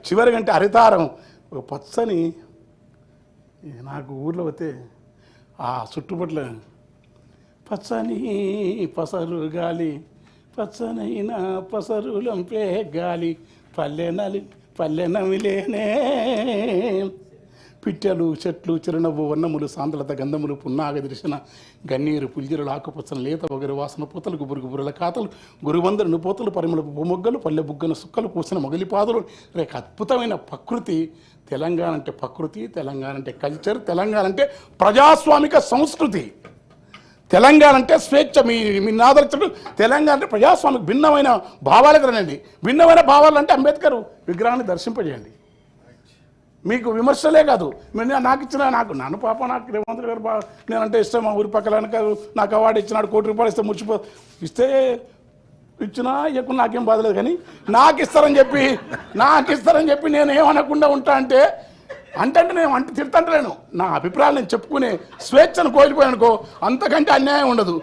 చివరి గంటే హరితారం ఒక పచ్చని నాకు ఊర్లో పోతే ఆ చుట్టుపట్ల పచ్చని పసరు గాలి పచ్చనైన పసరులంపే గాలి పల్లె నమిలేనే పిట్టెలు చెట్లు చిరునవ్వు వర్ణములు సాంద్రత గంధములు పున్నాగ దర్శన గన్నీరు పుల్జిరులు ఆకుపచ్చన లేత వగరు వాసన పూతలు గుబురుల ఖాతలు గురువందరుని పోతలు పరిమళపు మొగ్గలు పల్లె బుగ్గన సుక్కలు పూసిన మొగలిపాదులు రేక అద్భుతమైన ప్రకృతి. తెలంగాణ అంటే ప్రకృతి, తెలంగాణ అంటే కల్చర్, తెలంగాణ అంటే ప్రజాస్వామిక సంస్కృతి, తెలంగాణ అంటే స్వేచ్ఛ. మీ నాదర్శకుడు తెలంగాణ అంటే ప్రజాస్వామిక భిన్నమైన భావాలకు రండి. భిన్నమైన భావాలు అంటే అంబేద్కర్ విగ్రహాన్ని దర్శింపజేయండి. మీకు విమర్శలే కాదు, నాకు ఇచ్చిన నన్ను పాప నాకు రేవంత్ గారు నేనంటే ఇష్టం. మా ఊరి పక్కన నాకు అవార్డు ఇచ్చినాడు, ₹1 ఇస్తే ఇస్తే ఇచ్చినా ఇవ్వకుండా నాకేం బాధలేదు. కానీ నాకు ఇస్తారని చెప్పి నేను ఏమనకుండా ఉంటా అంటే నేను తిడతంటలేను. నా అభిప్రాయాలు నేను చెప్పుకునే స్వేచ్ఛను కోల్పోయానుకో, అంతకంటే అన్యాయం ఉండదు.